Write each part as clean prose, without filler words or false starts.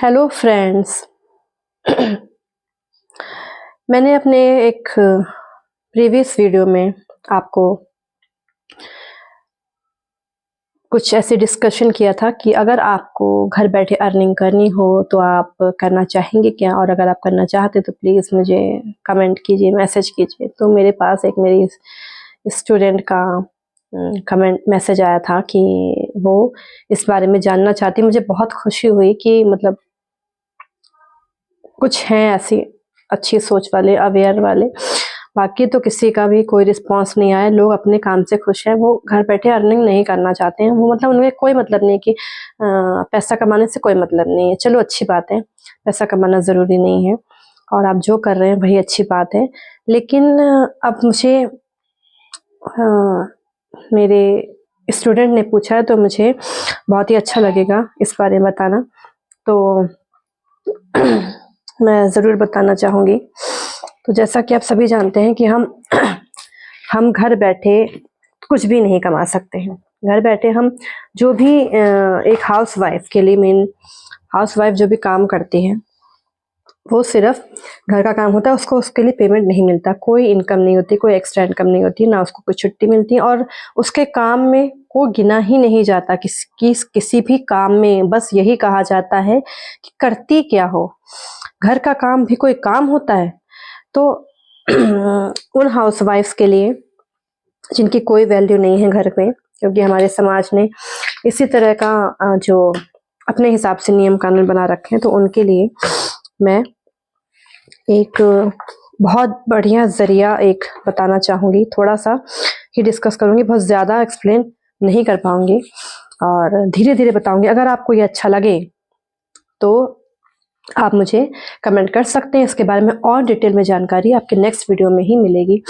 Hello friends. मैंने अपने एक प्रीवियस वीडियो में आपको कुछ ऐसे डिस्कशन किया था कि अगर आपको घर बैठे अर्निंग करनी हो तो आप करना चाहेंगे क्या, और अगर आप करना चाहते तो प्लीज़ मुझे कमेंट कीजिए, मैसेज कीजिए। तो मेरे पास एक मेरी स्टूडेंट का कमेंट मैसेज आया था कि वो इस बारे में जानना चाहती। मुझे बहुत खुशी हुई कि मतलब कुछ हैं ऐसी अच्छी सोच वाले, अवेयर वाले। बाकी तो किसी का भी कोई रिस्पॉन्स नहीं आया। लोग अपने काम से खुश हैं, वो घर बैठे अर्निंग नहीं करना चाहते हैं। वो मतलब उन्हें कोई मतलब नहीं है कि पैसा कमाने से कोई मतलब नहीं है। चलो अच्छी बात है, पैसा कमाना ज़रूरी नहीं है और आप जो कर रहे हैं वही अच्छी बात है। लेकिन अब मुझे मेरे स्टूडेंट ने पूछा है तो मुझे बहुत ही अच्छा लगेगा इस बारे में बताना। तो मैं ज़रूर बताना चाहूँगी। तो जैसा कि आप सभी जानते हैं कि हम घर बैठे कुछ भी नहीं कमा सकते हैं। घर बैठे हम जो भी एक हाउसवाइफ के लिए, मीन हाउसवाइफ जो भी काम करती है वो सिर्फ घर का काम होता है। उसको उसके लिए पेमेंट नहीं मिलता, कोई इनकम नहीं होती, कोई एक्स्ट्रा इनकम नहीं होती, ना उसको कोई छुट्टी मिलती है और उसके काम में को गिना ही नहीं जाता किसी भी काम में। बस यही कहा जाता है कि करती क्या हो, घर का काम भी कोई काम होता है। तो उन हाउसवाइफ्स के लिए जिनकी कोई वैल्यू नहीं है घर में, क्योंकि हमारे समाज ने इसी तरह का जो अपने हिसाब से नियम कानून बना रखे हैं, तो उनके लिए मैं एक बहुत बढ़िया ज़रिया एक बताना चाहूँगी। थोड़ा सा ही डिस्कस करूँगी, बहुत ज़्यादा एक्सप्लेन नहीं कर पाऊँगी और धीरे धीरे बताऊँगी। अगर आपको ये अच्छा लगे तो आप मुझे कमेंट कर सकते हैं। इसके बारे में और डिटेल में जानकारी आपके नेक्स्ट वीडियो में ही मिलेगी।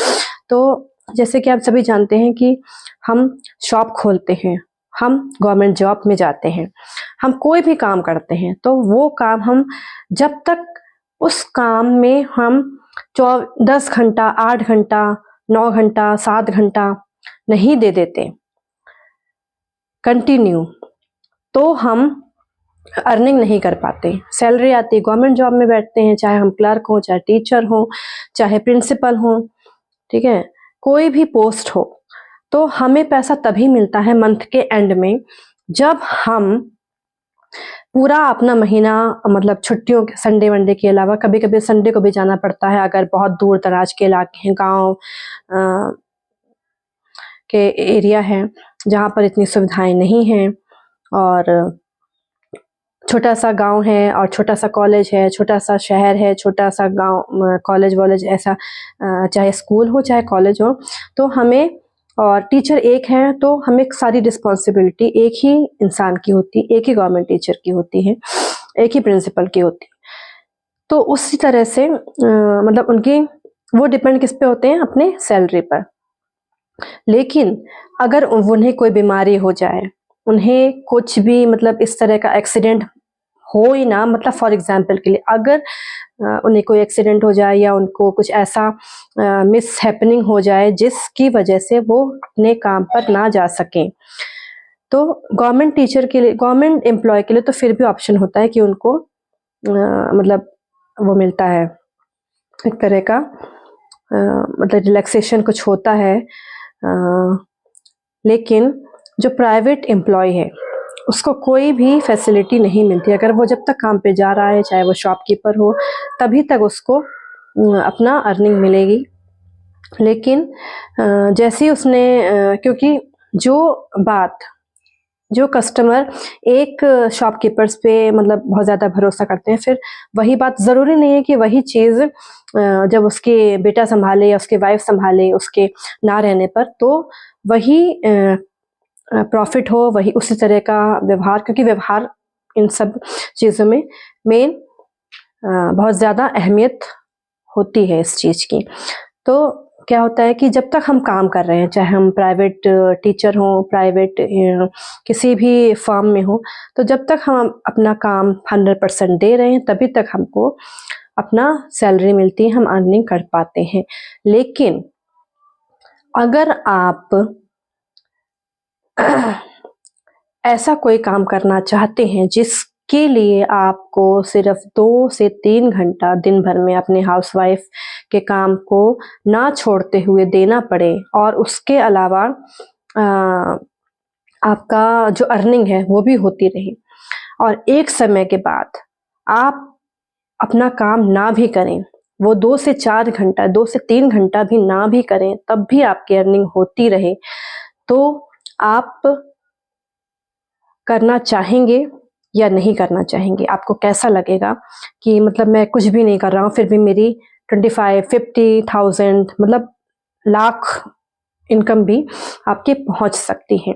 तो जैसे कि आप सभी जानते हैं कि हम शॉप खोलते हैं, हम गवर्नमेंट जॉब में जाते हैं, हम कोई भी काम करते हैं, तो वो काम हम जब तक उस काम में हम 10 घंटा, 8 घंटा, 9 घंटा, 7 घंटा नहीं दे देते कंटिन्यू, तो हम अर्निंग नहीं कर पाते। सैलरी आती है, गवर्नमेंट जॉब में बैठते हैं, चाहे हम क्लर्क हो, चाहे टीचर हो, चाहे प्रिंसिपल हो, ठीक है, कोई भी पोस्ट हो, तो हमें पैसा तभी मिलता है मंथ के एंड में जब हम पूरा अपना महीना, मतलब छुट्टियों के संडे वनडे के अलावा, कभी कभी संडे को भी जाना पड़ता है अगर बहुत दूर दराज के इलाके हैं, गाँव के एरिया हैं जहाँ पर इतनी सुविधाएं नहीं हैं, और छोटा सा गांव है और छोटा सा कॉलेज है, छोटा सा शहर है, छोटा सा गांव, कॉलेज वॉलेज ऐसा, चाहे स्कूल हो चाहे कॉलेज हो, तो हमें, और टीचर एक है तो हमें सारी रिस्पॉन्सिबिलिटी एक ही इंसान की होती, एक ही गवर्नमेंट टीचर की होती है, एक ही प्रिंसिपल की होती। तो उसी तरह से मतलब उनकी वो डिपेंड किस पे होते हैं, अपने सैलरी पर। लेकिन अगर उन्हें कोई बीमारी हो जाए, उन्हें कुछ भी मतलब इस तरह का एक्सीडेंट हो ही ना, मतलब फॉर एग्जाम्पल के लिए अगर उन्हें कोई एक्सीडेंट हो जाए या उनको कुछ ऐसा मिस हैपनिंग हो जाए जिसकी वजह से वो अपने काम पर ना जा सकें, तो गवर्नमेंट टीचर के लिए, गवर्नमेंट एम्प्लॉय के लिए तो फिर भी ऑप्शन होता है कि उनको मतलब वो मिलता है एक तरह का मतलब रिलैक्सेशन कुछ होता है। लेकिन जो प्राइवेट एम्प्लॉय है उसको कोई भी फैसिलिटी नहीं मिलती। अगर वो जब तक काम पे जा रहा है, चाहे वो शॉपकीपर हो, तभी तक उसको अपना अर्निंग मिलेगी। लेकिन जैसे ही उसने क्योंकि जो कस्टमर एक शॉपकीपर्स पे मतलब बहुत ज़्यादा भरोसा करते हैं, फिर वही बात ज़रूरी नहीं है कि वही चीज़ जब उसके बेटा संभाले या उसकी वाइफ संभाले उसके ना रहने पर, तो वही प्रॉफिट हो, वही उसी तरह का व्यवहार, क्योंकि व्यवहार इन सब चीज़ों में मेन बहुत ज़्यादा अहमियत होती है इस चीज़ की। तो क्या होता है कि जब तक हम काम कर रहे हैं, चाहे हम प्राइवेट टीचर हों, प्राइवेट किसी भी फर्म में हो, तो जब तक हम अपना काम 100% दे रहे हैं तभी तक हमको अपना सैलरी मिलती है, हम अर्निंग कर पाते हैं। लेकिन अगर आप ऐसा कोई काम करना चाहते हैं उसके लिए आपको सिर्फ 2 से 3 घंटा दिन भर में अपने हाउसवाइफ के काम को ना छोड़ते हुए देना पड़े, और उसके अलावा आपका जो अर्निंग है वो भी होती रहे, और एक समय के बाद आप अपना काम ना भी करें, वो 2 से 4 घंटा, 2 से 3 घंटा भी ना भी करें, तब भी आपकी अर्निंग होती रहे, तो आप करना चाहेंगे या नहीं करना चाहेंगे? आपको कैसा लगेगा कि मतलब मैं कुछ भी नहीं कर रहा हूँ, फिर भी मेरी 25-50,000 मतलब लाख इनकम भी आपकी पहुँच सकती है।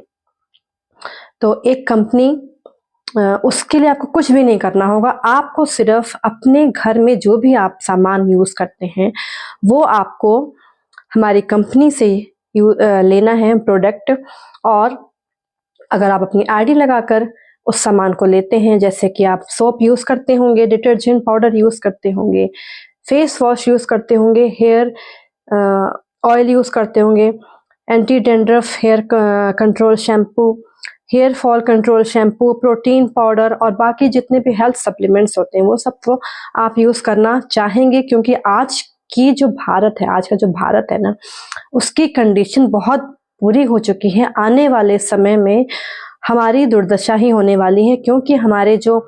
तो एक कंपनी, उसके लिए आपको कुछ भी नहीं करना होगा, आपको सिर्फ अपने घर में जो भी आप सामान यूज़ करते हैं, वो आपको हमारी कंपनी से लेना है प्रोडक्ट, और अगर आप अपनी आईडी लगाकर उस सामान को लेते हैं, जैसे कि आप सोप यूज़ करते होंगे, डिटर्जेंट पाउडर यूज़ करते होंगे, फेस वॉश यूज़ करते होंगे, हेयर ऑयल यूज़ करते होंगे, anti dandruff hair control shampoo, hair fall control shampoo, protein powder और बाकी जितने भी हेल्थ सप्लीमेंट्स होते हैं वो सब तो आप यूज़ करना चाहेंगे, क्योंकि आज की जो भारत है, आज का जो भारत है ना, उसकी कंडीशन बहुत बुरी हो चुकी है। आने वाले समय में हमारी दुर्दशा ही होने वाली है, क्योंकि हमारे जो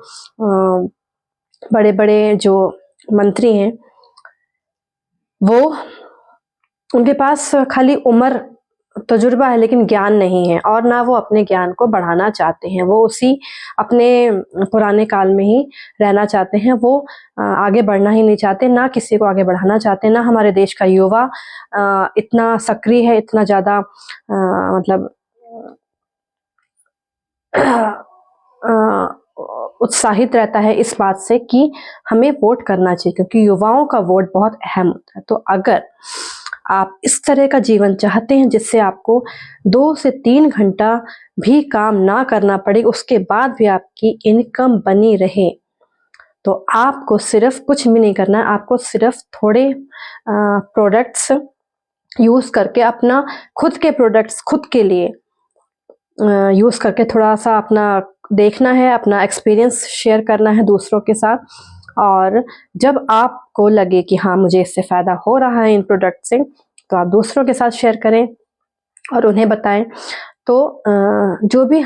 बड़े बड़े जो मंत्री हैं, वो उनके पास खाली उम्र तजुर्बा है लेकिन ज्ञान नहीं है, और ना वो अपने ज्ञान को बढ़ाना चाहते हैं, वो उसी अपने पुराने काल में ही रहना चाहते हैं। वो आगे बढ़ना ही नहीं चाहते, ना किसी को आगे बढ़ाना चाहते, ना हमारे देश का युवा इतना सक्रिय है, इतना ज़्यादा मतलब उत्साहित रहता है इस बात से कि हमें वोट करना चाहिए, क्योंकि युवाओं का वोट बहुत अहम होता है। तो अगर आप इस तरह का जीवन चाहते हैं जिससे आपको 2 से 3 घंटा भी काम ना करना पड़े, उसके बाद भी आपकी इनकम बनी रहे, तो आपको सिर्फ कुछ भी नहीं करना है, आपको सिर्फ थोड़े प्रोडक्ट्स यूज़ करके, अपना खुद के प्रोडक्ट्स खुद के लिए यूज़ करके थोड़ा सा अपना देखना है, अपना एक्सपीरियंस शेयर करना है दूसरों के साथ, और जब आपको लगे कि हाँ मुझे इससे फ़ायदा हो रहा है इन प्रोडक्ट से, तो आप दूसरों के साथ शेयर करें और उन्हें बताएं। तो जो भी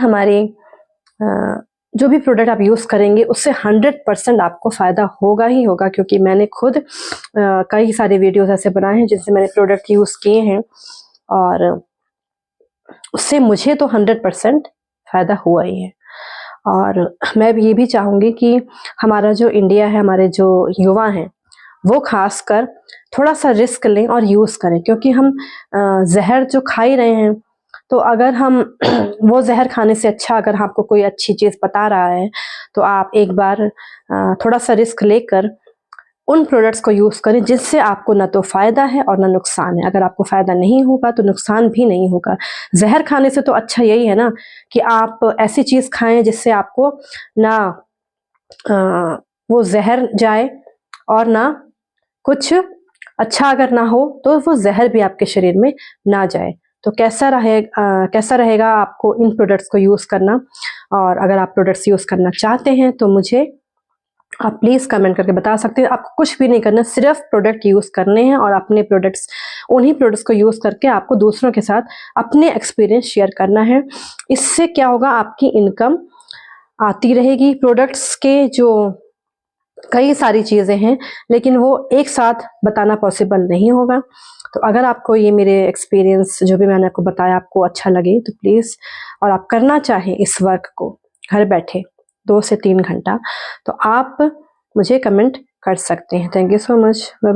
प्रोडक्ट आप यूज़ करेंगे उससे 100% आपको फ़ायदा होगा ही होगा, क्योंकि मैंने खुद कई सारे वीडियोस ऐसे बनाए हैं जिनसे मैंने प्रोडक्ट यूज़ किए हैं, और उससे मुझे तो 100% फ़ायदा हुआ ही है। और मैं भी ये भी चाहूँगी कि हमारा जो इंडिया है, हमारे जो युवा हैं, वो खासकर थोड़ा सा रिस्क लें और यूज़ करें, क्योंकि हम जहर जो खा ही रहे हैं, तो अगर हम वो जहर खाने से अच्छा अगर आपको कोई अच्छी चीज़ बता रहा है, तो आप एक बार थोड़ा सा रिस्क लेकर उन प्रोडक्ट्स को यूज़ करें जिससे आपको ना तो फ़ायदा है और ना नुकसान है। अगर आपको फ़ायदा नहीं होगा तो नुकसान भी नहीं होगा। जहर खाने से तो अच्छा यही है ना कि आप ऐसी चीज़ खाएं जिससे आपको ना वो जहर जाए, और ना कुछ अच्छा अगर ना हो तो वो जहर भी आपके शरीर में ना जाए। तो कैसा रहेगा आपको इन प्रोडक्ट्स को यूज़ करना? और अगर आप प्रोडक्ट्स यूज़ करना चाहते हैं तो मुझे आप प्लीज़ कमेंट करके बता सकते हैं। आपको कुछ भी नहीं करना, सिर्फ प्रोडक्ट यूज़ करने हैं, और अपने प्रोडक्ट्स, उन्हीं प्रोडक्ट्स को यूज़ करके आपको दूसरों के साथ अपने एक्सपीरियंस शेयर करना है। इससे क्या होगा, आपकी इनकम आती रहेगी। प्रोडक्ट्स के जो कई सारी चीज़ें हैं, लेकिन वो एक साथ बताना पॉसिबल नहीं होगा। तो अगर आपको ये मेरे एक्सपीरियंस जो भी मैंने आपको बताया आपको अच्छा लगे तो प्लीज़, और आप करना चाहें इस वर्क को घर बैठे 2 से 3 घंटा, तो आप मुझे कमेंट कर सकते हैं। Thank you so much. Bye bye.